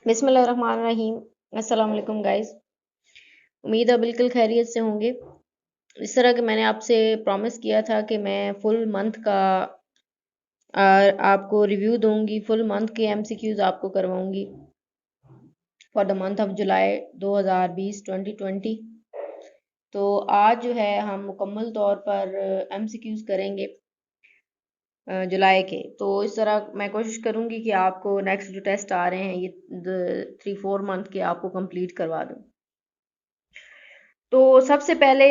बिस्मिल्लाहिर्रहमानिर्रहीम। अस्सलाम वालेकुम गाइस। उम्मीद है बिल्कुल खैरियत से होंगे। इस तरह कि मैंने आपसे प्रॉमिस किया था कि मैं फुल मंथ का आपको रिव्यू दूंगी, फुल मंथ के एमसीक्यूज आपको करवाऊंगी for the month of July 2020 2020। तो आज जो है हम मुकम्मल तौर पर एमसीक्यूज करेंगे जुलाई के। तो इस तरह मैं कोशिश करूंगी कि आपको नेक्स्ट जो टेस्ट आ रहे हैं ये 3-4 मंथ के आपको कंप्लीट करवा दूं। तो सबसे पहले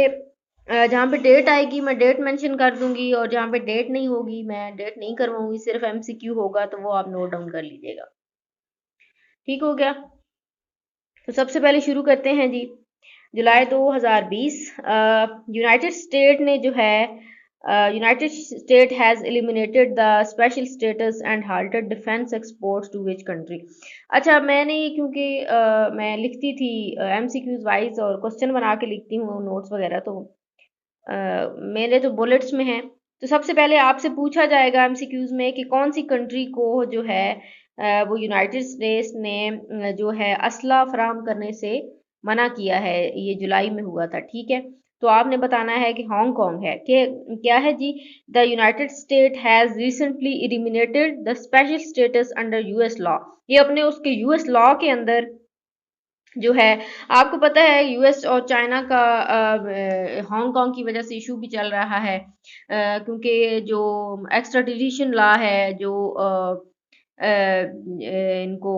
जहाँ पे डेट आएगी मैं डेट मेंशन कर दूंगी, और जहाँ पे डेट नहीं होगी मैं डेट नहीं करवाऊंगी, सिर्फ एमसीक्यू होगा, तो वो आप नोट डाउन कर लीजिएगा। ठीक हो गया। तो सबसे पहले शुरू करते हैं जी। जुलाई 2020, यूनाइटेड स्टेट ने जो है united state has eliminated the special status and halted defence exports to which country. अच्छा, मैंने ये क्योंकि मैं लिखती थी एमसीक्यूज वाइज और क्वेश्चन बना के लिखती हूँ नोट्स वगैरह, तो मेरे तो बुलेट्स में है। तो सबसे पहले आपसे पूछा जाएगा एमसीक्यूज में कि कौन सी कंट्री को जो है वो यूनाइटेड स्टेट्स ने जो है असला फराहम करने से मना किया है। ये जुलाई में हुआ था, ठीक है। तो आपने बताना है कि हांगकांग है कि क्या है जी। The united state has recently eliminated the special status under US law. ये अपने उसके यूएस लॉ के अंदर जो है, आपको पता है यूएस और चाइना का हांगकांग की वजह से इशू भी चल रहा है, क्योंकि जो एक्स्ट्राडिशन लॉ है, जो इनको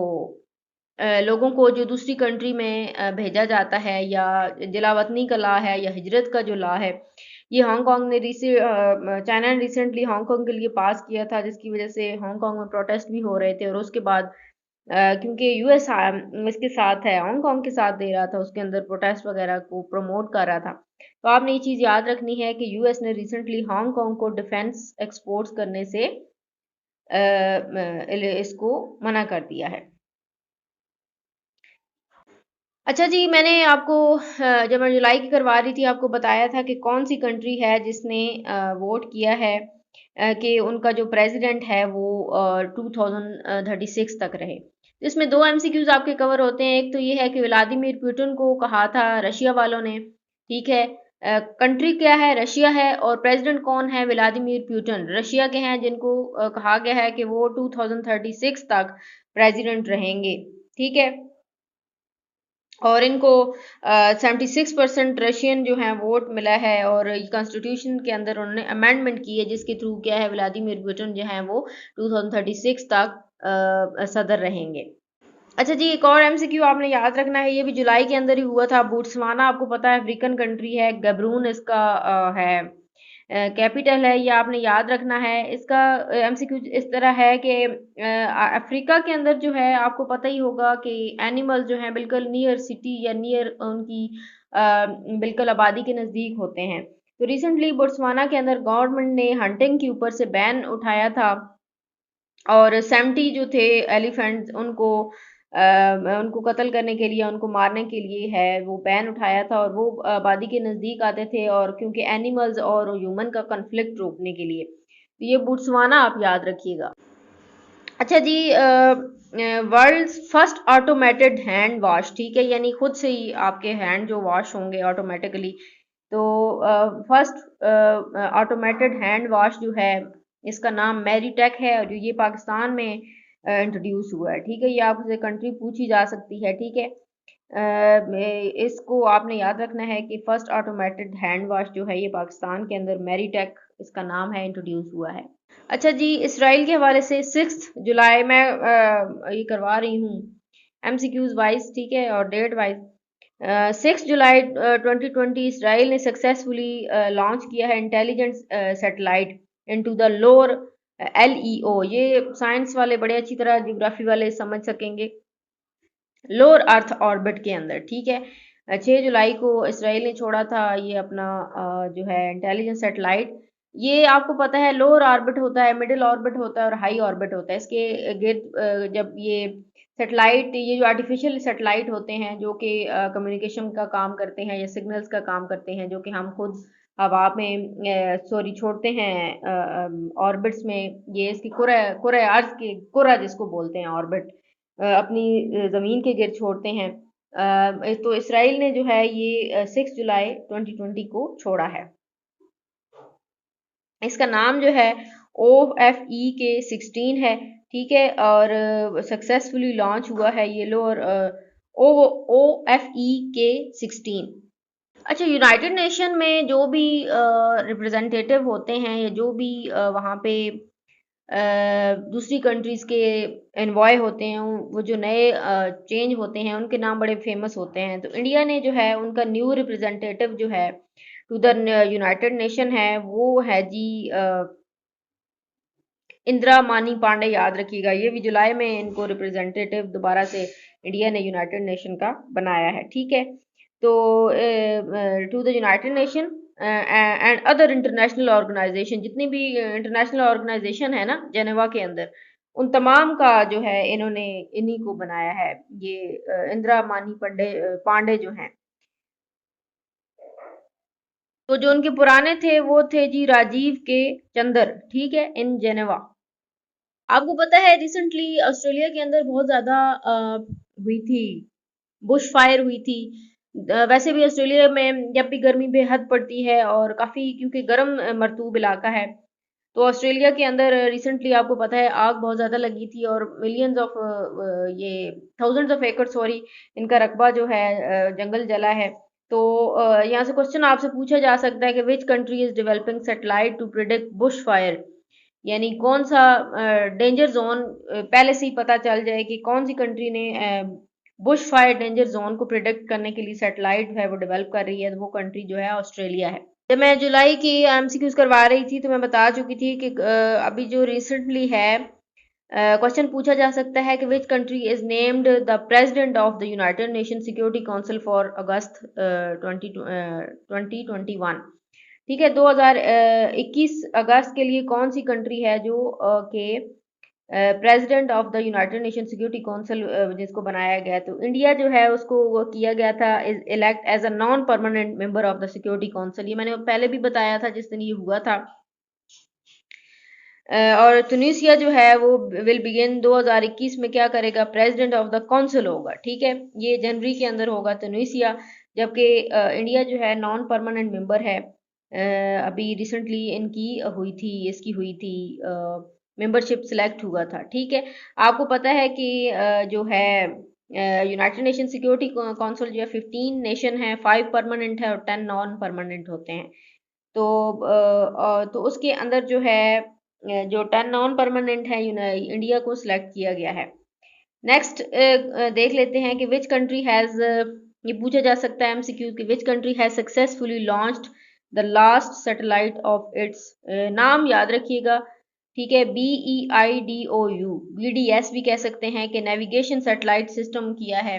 लोगों को जो दूसरी कंट्री में भेजा जाता है, या जलावतनी का लॉ है, या हिजरत का जो लॉ है, ये हांगकांग ने चाइना ने रिसेंटली हांगकांग के लिए पास किया था, जिसकी वजह से हांगकांग में प्रोटेस्ट भी हो रहे थे। और उसके बाद क्योंकि यूएस इसके साथ है, हांगकांग के साथ दे रहा था, उसके अंदर प्रोटेस्ट वगैरह को प्रमोट कर रहा था। तो आपने ये चीज़ याद रखनी है कि यूएस ने रिसेंटली हांगकांग को डिफेंस एक्सपोर्ट्स करने से इसको मना कर दिया है। अच्छा जी, मैंने आपको जब मैं जुलाई की करवा रही थी आपको बताया था कि कौन सी कंट्री है जिसने वोट किया है कि उनका जो प्रेसिडेंट है वो 2036 तक रहे। इसमें दो एमसीक्यूज आपके कवर होते हैं। एक तो ये है कि व्लादिमीर पुतिन को कहा था रशिया वालों ने, ठीक है। कंट्री क्या है? रशिया है। और प्रेसिडेंट कौन है? व्लादिमीर पुतिन रशिया के हैं, जिनको कहा गया है कि वो 2036 तक प्रेसिडेंट रहेंगे, ठीक है। और इनको 76% रशियन जो हैं वोट मिला है, और कॉन्स्टिट्यूशन के अंदर उन्होंने अमेंडमेंट की है, जिसके थ्रू क्या है, व्लादिमीर पुतिन जो हैं वो 2036 तक सदर रहेंगे। अच्छा जी, एक और एमसीक्यू आपने याद रखना है, ये भी जुलाई के अंदर ही हुआ था। बोट्सवाना आपको पता है अफ्रीकन कंट्री है, गैब्रून इसका है कैपिटल है। ये आपने याद रखना है। इसका एमसीक्यू इस तरह है कि अफ्रीका के अंदर जो है, आपको पता ही होगा कि एनिमल जो हैं बिल्कुल नियर सिटी या नियर उनकी बिल्कुल आबादी के नज़दीक होते हैं। तो रिसेंटली बोट्सवाना के अंदर गवर्नमेंट ने हंटिंग के ऊपर से बैन उठाया था, और 70 जो थे एलिफेंट्स, उनको कत्ल करने के लिए, उनको मारने के लिए है वो बैन उठाया था, और वो आबादी के नज़दीक आते थे, और क्योंकि एनिमल्स और ह्यूमन का कन्फ्लिक्ट रोकने के लिए। तो ये बोट्सवाना आप याद रखिएगा। अच्छा जी, world's first automated hand wash, ठीक है, यानी खुद से ही आपके हैंड जो वॉश होंगे ऑटोमेटिकली। तो फर्स्ट ऑटोमेटेड हैंड वॉश जो है, इसका नाम मैरीटेक है, और जो ये पाकिस्तान में इंट्रोड्यूस हुआ है, ठीक है। ये आपसे कंट्री पूछी जा सकती है, ठीक है। इसको आपने याद रखना है कि फर्स्ट ऑटोमेटेड हैंड वॉश जो है, ये पाकिस्तान के अंदर मैरीटेक इसका नाम है, इंट्रोड्यूस हुआ है। अच्छा जी, इसराइल के हवाले से 6 जुलाई मैं ये करवा रही हूँ एमसीक्यूज वाइज, ठीक है, और डेट वाइज। 6 जुलाई 2020 इसराइल ने सक्सेसफुली लॉन्च किया है intelligence satellite into the lower LEO। ये साइंस वाले बड़े अच्छी तरह, जियोग्राफी वाले समझ सकेंगे, लोअर अर्थ ऑर्बिट के अंदर, ठीक है। 6 जुलाई को इसराइल ने छोड़ा था ये अपना जो है इंटेलिजेंस सैटेलाइट। ये आपको पता है लोअर ऑर्बिट होता है, मिडिल ऑर्बिट होता है, और हाई ऑर्बिट होता है। इसके गिर्द जब ये सैटेलाइट, ये जो आर्टिफिशियल सैटेलाइट होते हैं जो कि कम्युनिकेशन का काम करते हैं या सिग्नल्स का काम करते हैं, जो कि हम खुद हवा में सॉरी छोड़ते हैं ऑर्बिट्स में, ये इसकी कुरे कुरे अर्थ की कुरा जिसको बोलते हैं ऑर्बिट, अपनी ज़मीन के गिर्द छोड़ते हैं। तो इसराइल ने जो है ये 6 जुलाई 2020 को छोड़ा है। इसका नाम जो है OFEK-16 है, ठीक है, और सक्सेसफुली लॉन्च हुआ है ये लो, और OFEK-16। अच्छा, यूनाइटेड नेशन में जो भी रिप्रेजेंटेटिव होते हैं या जो भी वहाँ पे दूसरी कंट्रीज़ के एनवॉय होते हैं, वो जो नए चेंज होते हैं उनके नाम बड़े फेमस होते हैं। तो इंडिया ने जो है उनका न्यू रिप्रेजेंटेटिव जो है टू द यूनाइटेड नेशन है, वो है जी इंदिरा मानी पांडे, याद रखिएगा। ये भी जुलाई में इनको रिप्रेजेंटेटिव दोबारा से इंडिया ने यूनाइटेड नेशन का बनाया है, ठीक है। तो to the United Nation and other international organisation, जितनी भी इंटरनेशनल ऑर्गेनाइजेशन है ना जेनेवा के अंदर, उन तमाम का जो है इन्होंने इन्हीं को बनाया है, ये इंदिरा मानी पांडे जो हैं। तो जो उनके पुराने थे वो थे जी राजीव के चंदर, ठीक है, इन जेनेवा। आपको पता है रिसेंटली ऑस्ट्रेलिया के अंदर बहुत ज़्यादा हुई थी, बुश फायर हुई थी। वैसे भी ऑस्ट्रेलिया में जब भी गर्मी बेहद पड़ती है और काफ़ी, क्योंकि गर्म मरतूब इलाका है, तो ऑस्ट्रेलिया के अंदर रिसेंटली आपको पता है आग बहुत ज़्यादा लगी थी, और मिलियंस ऑफ ये थाउजेंड्स ऑफ एकड़, सॉरी, इनका रकबा जो है जंगल जला है। तो यहाँ से क्वेश्चन आपसे पूछा जा सकता है कि which country is developing satellite to predict bush fire, यानी कौन सा डेंजर जोन, पहले से ही पता चल जाए कि कौन सी कंट्री ने बुश फायर डेंजर जोन को प्रिडिक्ट करने के लिए सैटेलाइट है वो डेवलप कर रही है, तो वो कंट्री जो है ऑस्ट्रेलिया है। जब मैं जुलाई की एमसीक्यूज करवा रही थी तो मैं बता चुकी थी कि अभी जो रिसेंटली है क्वेश्चन पूछा जा सकता है कि which country is named the president of the United nation security council for August 2021, ठीक है। 2021 अगस्त के लिए कौन सी कंट्री है जो के president of the United nation security council जिसको बनाया गया, तो इंडिया जो है उसको वो किया गया था is elect as a non permanent member of the security council. ये मैंने पहले भी बताया था जिस दिन ये हुआ था। और ट्यूनीशिया जो है वो विल बिगिन 2021 में क्या करेगा, प्रेसिडेंट ऑफ द काउंसिल होगा, ठीक है। ये जनवरी के अंदर होगा ट्यूनीशिया, जबकि इंडिया जो है नॉन परमानेंट मेंबर है। अभी रिसेंटली इनकी हुई थी, इसकी हुई थी मेंबरशिप सिलेक्ट हुआ था, ठीक है। आपको पता है कि जो है यूनाइटेड नेशन सिक्योरिटी काउंसिल जो है 15 नेशन है, 5 परमानेंट है और 10 नॉन परमानेंट होते हैं। तो तो उसके अंदर जो है जो 10 नॉन परमानेंट है इंडिया को सिलेक्ट किया गया है। नेक्स्ट देख लेते हैं कि विच कंट्री हैज़, ये पूछा जा सकता है एमसीक्यू कि which country has successfully launched the last satellite of its, नाम याद रखिएगा, ठीक है, BEIDOU, BDS भी कह सकते हैं, कि नेविगेशन सैटेलाइट सिस्टम किया है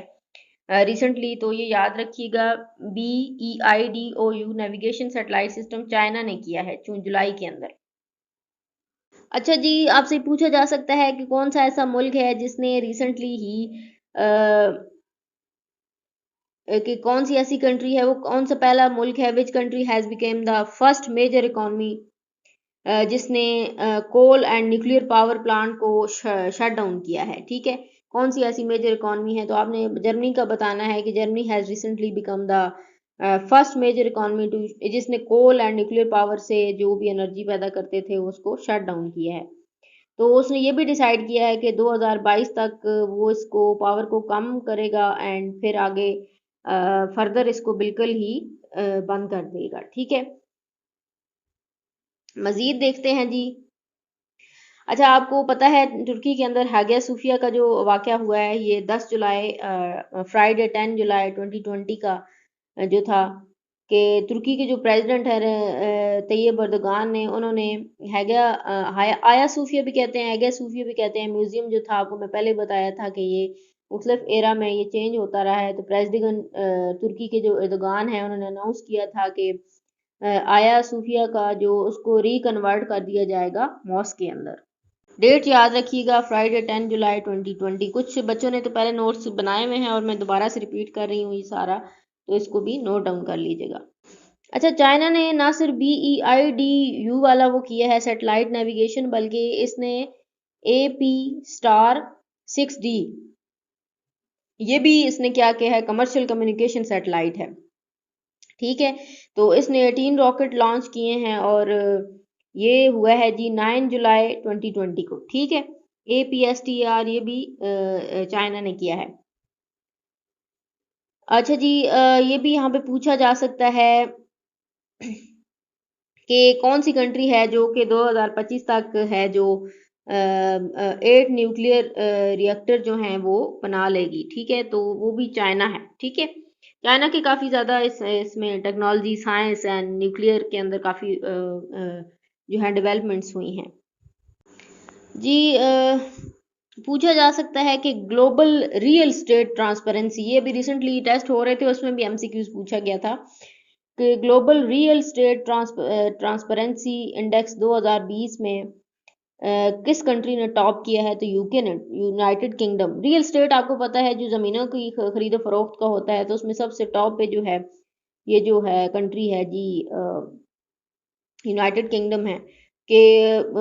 रिसेंटली। तो ये याद रखिएगा, BEIDOU navigation satellite system China ने किया है जून जुलाई के अंदर। अच्छा जी, आपसे पूछा जा सकता है कि कौन सा ऐसा मुल्क है जिसने रिसेंटली ही कि कौन सी ऐसी कंट्री है, वो कौन सा पहला मुल्क है, which country has become the first major economy जिसने coal and nuclear power plant को शट डाउन किया है, ठीक है। कौन सी ऐसी मेजर इकोनॉमी है, तो आपने जर्मनी का बताना है कि Germany has recently become the first major economy to, जिसने कोल एंड न्यूक्लियर पावर से जो भी एनर्जी पैदा करते थे उसको शट डाउन किया है। तो उसने ये भी डिसाइड किया है कि 2022 तक वो इसको पावर को कम करेगा एंड फिर आगे फर्दर इसको बिल्कुल ही बंद कर देगा, ठीक है। मजीद देखते हैं जी। अच्छा, आपको पता है तुर्की के अंदर हागिया सोफिया का जो वाक़या हुआ है, ये 10 जुलाई फ्राइडे 10 जुलाई 2020 का जो था, कि तुर्की के जो प्रेसिडेंट है तैयब अर्दोगान ने, उन्होंने आया सोफिया भी कहते हैं, हागिया सोफिया भी कहते हैं, म्यूज़ियम जो था, आपको मैं पहले बताया था कि ये मुख्तलिफ एरा में ये चेंज होता रहा है। तो प्रेसिडेंट तुर्की के जो अर्दोगान हैं उन्होंने अनाउंस किया था कि आया सूफिया का जो उसको रिकन्वर्ट कर दिया जाएगा मॉस्क के अंदर। डेट याद रखिएगा, फ्राइडे 10 जुलाई 2020। कुछ बच्चों ने तो पहले नोट्स बनाए हुए हैं और मैं दोबारा से रिपीट कर रही हूँ ये सारा, तो इसको भी नोट डाउन कर लीजिएगा। अच्छा, चाइना ने ना सिर्फ BEIDU वाला वो किया है सैटेलाइट नेविगेशन, बल्कि इसने AP Star 6D ये भी इसने क्या किया है, कमर्शियल कम्युनिकेशन सैटेलाइट है, ठीक है। तो इसने 18 रॉकेट लॉन्च किए हैं और ये हुआ है जी 9 जुलाई 2020 को, ठीक है। APSTR ये भी चाइना ने किया है। अच्छा जी, ये भी यहाँ पे पूछा जा सकता है कि कौन सी कंट्री है जो कि 2025 तक है जो 8 न्यूक्लियर रिएक्टर जो हैं वो बना लेगी, ठीक है। तो वो भी चाइना है, ठीक है। चाइना के काफ़ी ज़्यादा इसमें टेक्नोलॉजी, साइंस एंड न्यूक्लियर के अंदर काफ़ी जो है डेवलपमेंट्स हुई हैं जी। पूछा जा सकता है कि ग्लोबल रियल स्टेट ट्रांसपेरेंसी, ये भी रिसेंटली टेस्ट हो रहे थे, उसमें भी MCQs पूछा गया था कि global real estate transparency index 2020 में किस कंट्री ने टॉप किया है, तो यूके ने, यूनाइटेड किंगडम। रियल स्टेट आपको पता है जो ज़मीनों की खरीदो फरोख्त का होता है, तो उसमें सबसे टॉप पे जो है ये जो है कंट्री है जी यूनाइटेड किंगडम है कि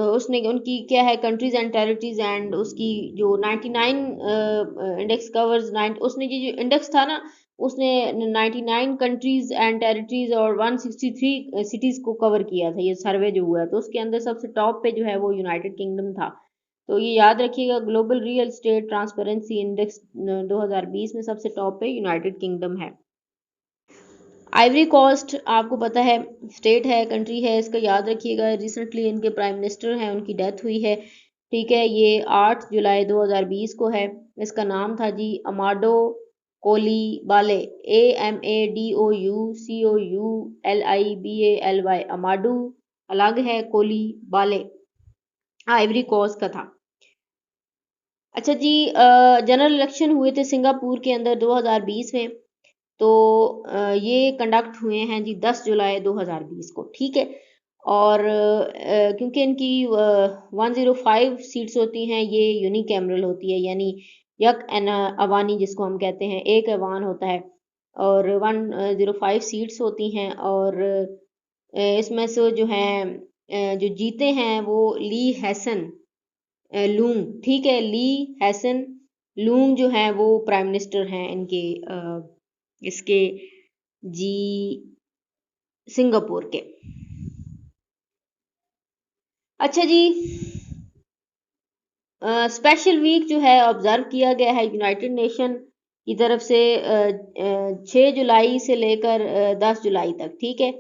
उसने उनकी क्या है कंट्रीज एंड टेरिटरीज एंड उसकी जो 99 इंडेक्स कवर्स 9, उसने जो इंडेक्स था ना उसने 99 कंट्रीज एंड टेरिटरीज और 163 सिटीज को कवर किया था, ये सर्वे जो हुआ है, तो उसके अंदर सबसे टॉप पे जो है वो यूनाइटेड किंगडम था। तो ये याद रखिएगा, global real estate transparency index 2020 में सबसे टॉप पे यूनाइटेड किंगडम है। आइवरी कोस्ट आपको पता है स्टेट है, कंट्री है, इसका याद रखिएगा। रिसेंटली इनके प्राइम मिनिस्टर हैं, उनकी डेथ हुई है, ठीक है। ये 8 जुलाई 2020 को है। इसका नाम था जी अमाडो कोली बाले, AMADOUCOULIBALY, अमाडू अलग है, कोली बाले आइवरी कोस्ट का था। अच्छा जी, जनरल इलेक्शन हुए थे सिंगापुर के अंदर 2020 में, तो ये कंडक्ट हुए हैं जी 10 जुलाई 2020 को, ठीक है। और क्योंकि इनकी 105 सीट्स होती हैं, ये यूनिकैमरल होती है, यानी यक एन अवानी जिसको हम कहते हैं, एक अवान होता है, और 105 सीट्स होती हैं। और इसमें से जो हैं जो जीते हैं वो ली हैसन लूंग, ठीक है। ली हैसन लूंग जो है वो प्राइम मिनिस्टर हैं इनके इसके जी सिंगापुर के। अच्छा जी, स्पेशल वीक जो है ऑब्जर्व किया गया है यूनाइटेड नेशन की तरफ से 6 जुलाई से लेकर 10 जुलाई तक, ठीक है।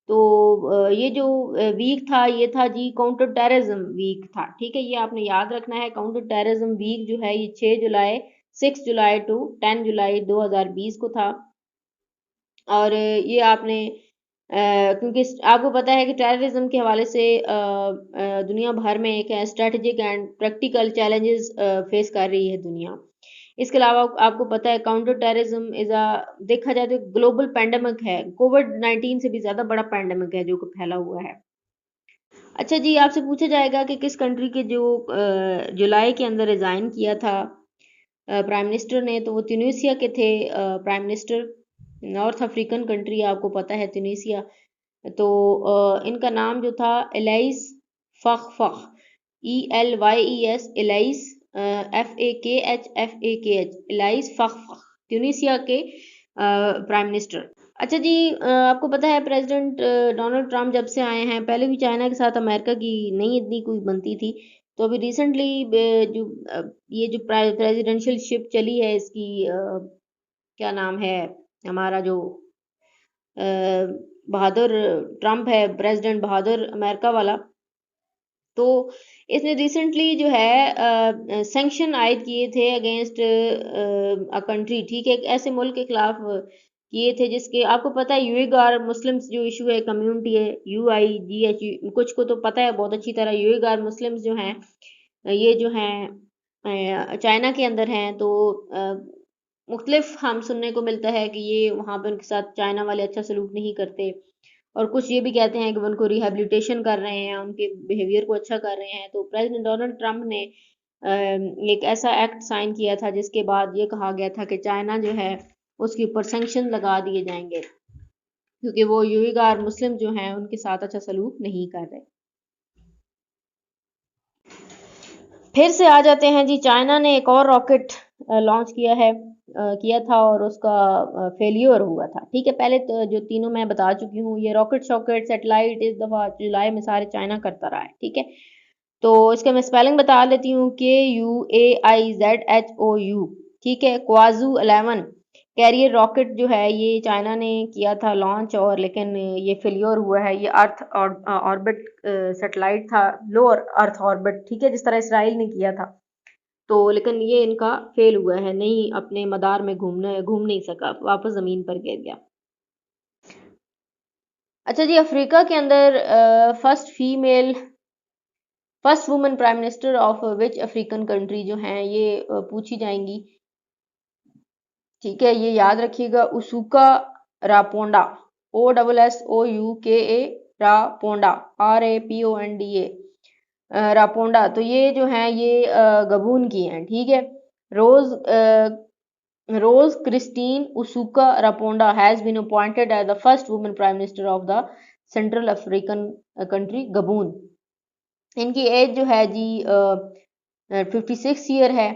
तो ये जो वीक था ये था जी काउंटर टेररिज्म वीक था, ठीक है। ये आपने याद रखना है, काउंटर टेररिज्म वीक जो है ये 6 जुलाई टू 10 जुलाई 2020 को था। और ये आपने क्योंकि आपको पता है कि टेररिज्म के हवाले से दुनिया भर में एक strategic and practical challenges face कर रही है दुनिया। इसके अलावा आपको पता है काउंटर टेररिज्म इज अ, देखा जाए तो ग्लोबल पैंडेमिक है, कोविड-19 से भी ज़्यादा बड़ा पैंडेमिक है जो कि फैला हुआ है। अच्छा जी, आपसे पूछा जाएगा कि किस कंट्री के जो जुलाई के अंदर रिज़ाइन किया था प्राइम मिनिस्टर ने, तो वो ट्यूनीशिया के थे prime minister. North African country आपको पता है ट्यूनीशिया। तो इनका नाम जो था Elyes Fakhfakh, ELYES, Elyes FAKH, Elyes Fakhfakh, Tunisia के प्राइम मिनिस्टर। अच्छा जी, आपको पता है प्रेसिडेंट डोनाल्ड ट्रंप जब से आए हैं, पहले भी चाइना के साथ अमेरिका की नहीं इतनी कोई बनती थी, तो अभी रिसेंटली जो ये जो प्रेसिडेंशियल शिप चली है इसकी क्या नाम है हमारा जो बहादुर ट्रंप है, प्रेसिडेंट बहादुर अमेरिका वाला, तो इसने रिसेंटली जो है सैंक्शन आयद किए थे अगेंस्ट अ कंट्री, ठीक है, एक ऐसे मुल्क के खिलाफ किए थे जिसके आपको पता है यूएगार मुस्लिम्स जो इशू है, कम्युनिटी है, UIGH, कुछ को तो पता है बहुत अच्छी तरह। यूएगार मुस्लिम्स जो हैं ये जो हैं चाइना के अंदर हैं, तो मुख्तलिफ हम सुनने को मिलता है कि ये वहाँ पे उनके साथ चाइना वाले अच्छा सलूक नहीं करते, और कुछ ये भी कहते हैं कि वो उनको रिहैबिलिटेशन कर रहे हैं, उनके बिहेवियर को अच्छा कर रहे हैं। तो प्रेसिडेंट डोनाल्ड ट्रंप ने एक ऐसा एक्ट साइन किया था जिसके बाद ये कहा गया था कि चाइना जो है उसके ऊपर सैंक्शन लगा दिए जाएंगे, क्योंकि वो यूएगार मुस्लिम जो हैं उनके साथ अच्छा सलूक नहीं कर रहे। फिर से आ जाते हैं जी, चाइना ने एक और रॉकेट लॉन्च किया था और उसका फेलियर हुआ था। ठीक है, पहले तो जो तीनों मैं बता चुकी हूँ, ये रॉकेट शॉकेट सैटेलाइट इस दफ़ा जुलाई में सारे चाइना करता रहा है। ठीक है, तो इसका मैं स्पेलिंग बता देती हूँ, KUAIZHOU। ठीक है, क्वाजू 11 कैरियर रॉकेट जो है ये चाइना ने किया था लॉन्च, और लेकिन ये फेलियर हुआ है। ये अर्थ ऑर्बिट सैटेलाइट था, लो अर्थ ऑर्बिट। ठीक है, जिस तरह इसराइल ने किया था, तो लेकिन ये इनका फेल हुआ है, नहीं अपने मदार में घूम नहीं सका, वापस ज़मीन पर गिर गया। अच्छा जी, अफ्रीका के अंदर first woman prime minister of which African country जो हैं ये पूछी जाएंगी। ठीक है, ये याद रखिएगा, उसूका रापोंडा, OSSOUKA रापोंडा, RAPONDA रापोंडा। तो ये जो हैं ये गबून की हैं। ठीक है, Rose Christine Ossouka Raponda has been appointed as the first woman prime minister of the central African country Gabon. इनकी एज जो है जी 56 ईयर है।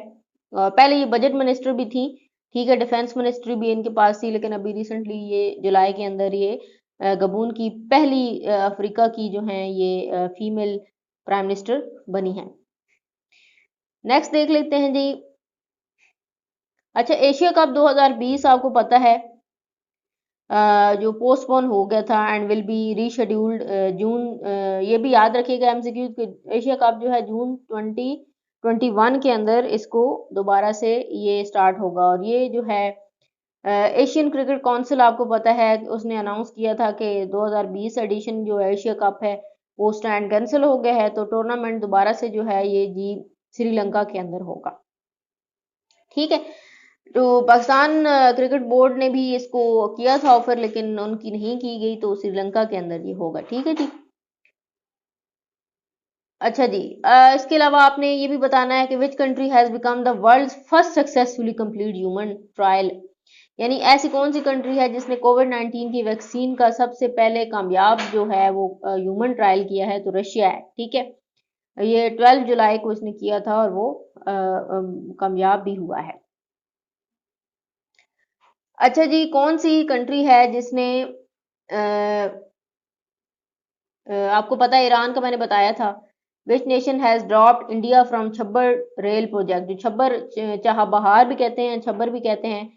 पहले ये बजट मिनिस्टर भी थी। ठीक है, डिफेंस मिनिस्ट्री भी इनके पास थी, लेकिन अभी रिसेंटली ये जुलाई के अंदर ये गबून की पहली अफ्रीका की जो है ये फीमेल प्राइम मिनिस्टर बनी है। नेक्स्ट देख लेते हैं जी। अच्छा, एशिया कप 2020 आपको पता है जो पोस्टपोन हो गया था एंड विल बी रीशेड्यूल्ड जून। ये भी याद रखिएगा एमसीक्यू, एशिया कप जो है जून 2021 के अंदर इसको दोबारा से ये स्टार्ट होगा। और ये जो है एशियन क्रिकेट काउंसिल आपको पता है उसने अनाउंस किया था कि 2020 एडिशन जो एशिया कप है वो स्टैंड कैंसिल हो गया है, तो टूर्नामेंट दोबारा से जो है ये जी श्रीलंका के अंदर होगा। ठीक है, तो पाकिस्तान क्रिकेट बोर्ड ने भी इसको किया था ऑफर, लेकिन उनकी नहीं की गई, तो श्रीलंका के अंदर ये होगा। ठीक है जी। अच्छा जी, इसके अलावा आपने ये भी बताना है कि which country has become the world's first successfully complete human trial. यानी ऐसी कौन सी कंट्री है जिसने कोविड-19 की वैक्सीन का सबसे पहले कामयाब जो है वो ह्यूमन ट्रायल किया है, तो रशिया है। ठीक है, ये 12 जुलाई को इसने किया था और वो कामयाब भी हुआ है। अच्छा जी, कौन सी कंट्री है जिसने आपको पता है ईरान का मैंने बताया था, which nation has dropped India from Chabahar rail project. जो छब्बर चाबहार भी कहते हैं, छब्बर भी कहते हैं।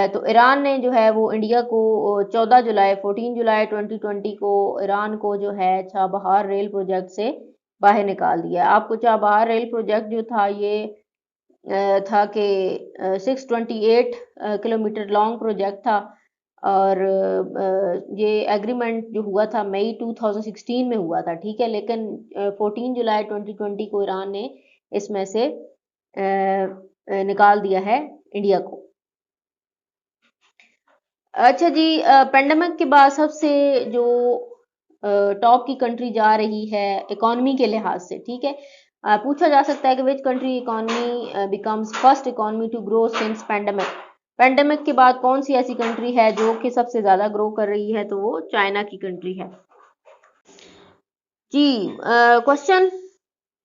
तो ईरान ने जो है वो इंडिया को 14 जुलाई 2020 को ईरान को जो है चाबहार रेल प्रोजेक्ट से बाहर निकाल दिया। आपको चाबहार रेल प्रोजेक्ट जो था ये था कि 628 किलोमीटर लॉन्ग प्रोजेक्ट था, और ये एग्रीमेंट जो हुआ था मई 2016 में हुआ था। ठीक है, लेकिन 14 जुलाई 2020 को ईरान ने इसमें से निकाल दिया है इंडिया को। अच्छा जी, पेंडेमिक के बाद सबसे जो टॉप की कंट्री जा रही है इकोनॉमी के लिहाज से। ठीक है, पूछा जा सकता है कि which country economy becomes first economy to grow since pandemic. Pandemic के बाद कौन सी ऐसी कंट्री है जो कि सबसे ज्यादा ग्रो कर रही है, तो वो चाइना की कंट्री है जी। क्वेश्चन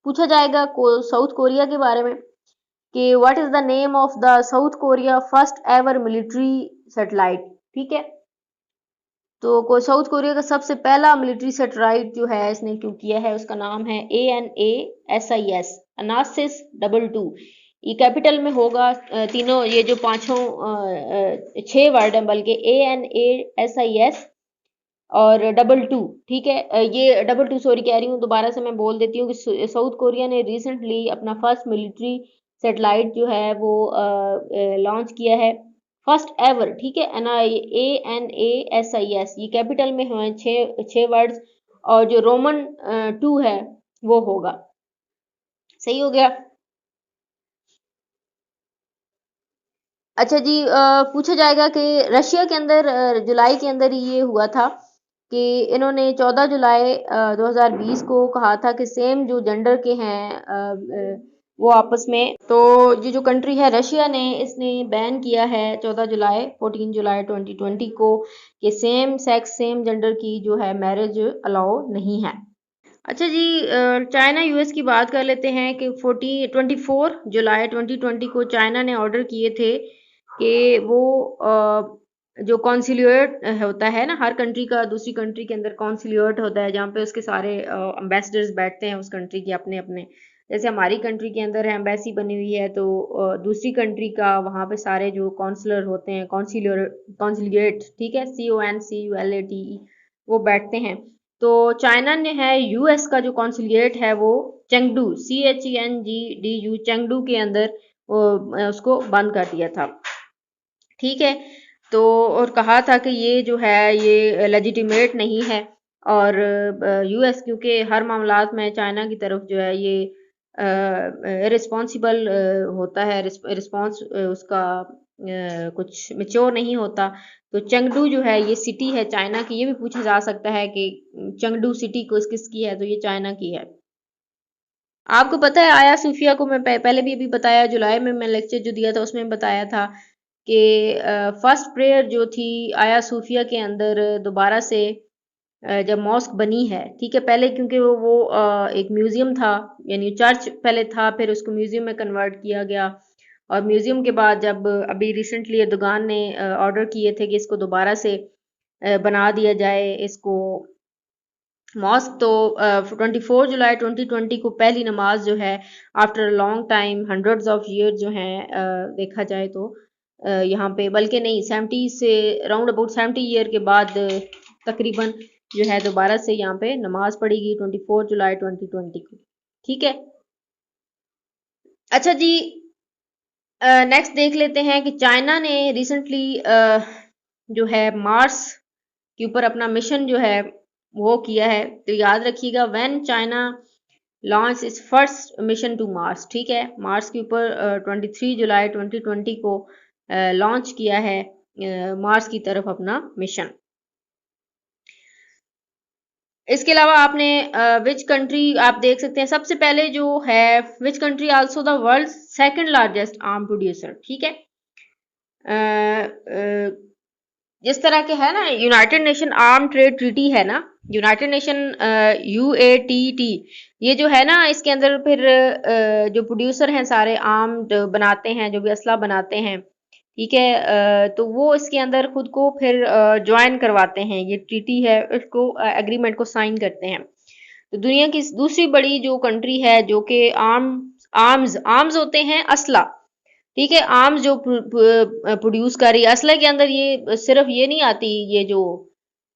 पूछा जाएगा साउथ कोरिया के बारे में कि what is the name of the south Korea first ever military satellite. ठीक है, तो साउथ कोरिया का सबसे पहला मिलिट्री सैटेलाइट जो है इसने क्यों किया है, उसका नाम है ANASIS अनासिस 22। ये कैपिटल में होगा तीनों, ये जो पांचों 6 वर्ड है बल्कि ANASIS और 22। ठीक है, ये 22 सॉरी कह रही हूँ, दोबारा से मैं बोल देती हूँ कि साउथ कोरिया ने रिसेंटली अपना फर्स्ट मिलिट्री सैटेलाइट जो है वो लॉन्च किया है, फर्स्ट एवर। ठीक है, ANASIS ये कैपिटल में हुए छह वर्ड्स, और जो रोमन 2 है वो होगा। सही हो गया। अच्छा जी, पूछा जाएगा कि रशिया के अंदर जुलाई के अंदर ये हुआ था कि इन्होंने 14 जुलाई 2020 को कहा था कि सेम जो जेंडर के हैं वो आपस में, तो ये जो कंट्री है रशिया ने इसने बैन किया है 14 जुलाई 2020 को कि सेम सेक्स सेम जेंडर की जो है मैरिज अलाउ नहीं है। अच्छा जी, चाइना यूएस की बात कर लेते हैं कि 24 जुलाई 2020 को चाइना ने ऑर्डर किए थे कि वो जो कॉन्सुलेट होता है ना, हर कंट्री का दूसरी कंट्री के अंदर कॉन्सुलेट होता है, जहाँ पे उसके सारे एम्बेसडर्स बैठते हैं उस कंट्री के अपने अपने। जैसे हमारी कंट्री के अंदर एम्बेसी बनी हुई है, तो दूसरी कंट्री का वहाँ पे सारे जो कॉन्सुलर होते हैं, कॉन्सुलेट, ठीक है, CONSULATE, वो बैठते हैं। तो चाइना ने है यूएस का जो कॉन्सुलेट है वो चेंगडू, CHENGDU, चेंगडू के अंदर उसको बंद कर दिया था, ठीक है। तो और कहा था कि ये जो है ये लेजिटिमेट नहीं है, और यूएस क्योंकि हर मामलात में चाइना की तरफ जो है ये रिस्पॉन्सिबल होता है, रिस्पॉन्स उसका कुछ मेच्योर नहीं होता। तो चेंगडू जो है ये सिटी है चाइना की, ये भी पूछा जा सकता है कि चेंगडू सिटी किसकी है, तो ये चाइना की है। आपको पता है आया सूफिया को मैं पहले भी अभी बताया, जुलाई में मैं लेक्चर जो दिया था उसमें बताया था कि फर्स्ट प्रेयर जो थी आया सूफिया के अंदर दोबारा से जब मॉस्क बनी है, ठीक है। पहले क्योंकि वो एक म्यूजियम था, यानी चर्च पहले था, फिर उसको म्यूजियम में कन्वर्ट किया गया, और म्यूजियम के बाद जब अभी रिसेंटली एर्दोगान ने ऑर्डर किए थे कि इसको दोबारा से बना दिया जाए इसको मॉस्क, तो 24 जुलाई 2020 को पहली नमाज जो है after long time, hundreds of year जो है देखा जाए तो यहाँ पे, बल्कि नहीं 70 से राउंड अबाउट 70 ईयर के बाद तकरीबन जो है दोबारा से यहाँ पे नमाज पढ़ेगी 24 जुलाई 2020 को, ठीक है। अच्छा जी, नेक्स्ट देख लेते हैं कि चाइना ने रिसेंटली जो है मार्स के ऊपर अपना मिशन जो है वो किया है। तो याद रखिएगा, व्हेन चाइना लॉन्च इस फर्स्ट मिशन टू मार्स, ठीक है, मार्स के ऊपर 23 जुलाई 2020 को लॉन्च किया है मार्स की तरफ अपना मिशन। इसके अलावा आपने विच कंट्री आप देख सकते हैं, सबसे पहले जो है which country also the world second largest arm producer, ठीक है। अ, अ, जिस तरह के है ना United nation arm trade treaty है ना, यूनाइटेड नेशन UATT, ये जो है ना इसके अंदर फिर जो प्रोड्यूसर हैं सारे आर्म्ड बनाते हैं, जो भी असला बनाते हैं, ठीक है, तो वो इसके अंदर खुद को फिर ज्वाइन करवाते हैं, ये ट्रीटी है, इसको एग्रीमेंट को साइन करते हैं। तो दुनिया की दूसरी बड़ी जो कंट्री है जो कि आर्म्स होते हैं असला, ठीक है, आर्म्स जो प्रोड्यूस कर रही है, असला के अंदर ये सिर्फ ये नहीं आती, ये जो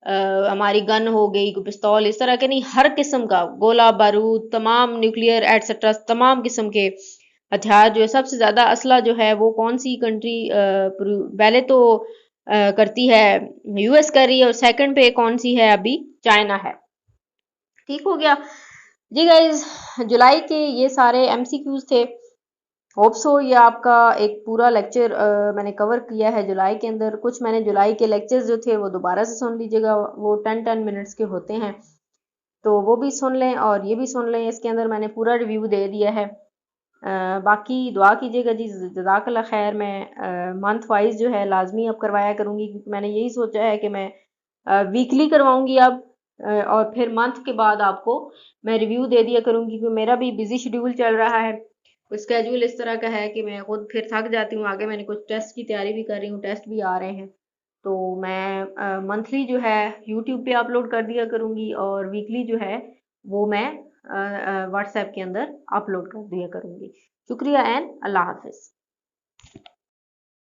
हमारी गन हो गई, कोई पिस्तौल, इस तरह के नहीं, हर किस्म का गोला बारूद, तमाम न्यूक्लियर एटसेट्रा, तमाम किस्म के हथियार जो है। सबसे ज्यादा असला जो है वो कौन सी कंट्री पहले तो करती है, यूएस कर रही है, और सेकंड पे कौन सी है अभी, चाइना है, ठीक हो गया जी गाइज। जुलाई के ये सारे MCQs थे। होप सो ये आपका एक पूरा लेक्चर मैंने कवर किया है जुलाई के अंदर। कुछ मैंने जुलाई के लेक्चर्स जो थे वो दोबारा से सुन लीजिएगा, वो 10-10 मिनट्स के होते हैं, तो वो भी सुन लें और ये भी सुन लें, इसके अंदर मैंने पूरा रिव्यू दे दिया है। बाकी दुआ कीजिएगा जी, जज़ाकल्लाह खैर। मैं मंथ वाइज जो है लाजमी अब करवाया करूँगी, क्योंकि मैंने यही सोचा है कि मैं वीकली करवाऊँगी अब, और फिर मंथ के बाद आपको मैं रिव्यू दे दिया करूँगी, क्योंकि मेरा भी बिजी शेड्यूल चल रहा है। स्केड्यूल इस तरह का है कि मैं खुद फिर थक जाती हूँ। आगे मैंने कुछ टेस्ट की तैयारी भी कर रही हूँ, टेस्ट भी आ रहे हैं, तो मैं मंथली जो है यूट्यूब पे अपलोड कर दिया करूँगी, और वीकली जो है वो मैं व्हाट्सएप के अंदर अपलोड कर दिया करूँगी। शुक्रिया एंड अल्लाह हाफिज़।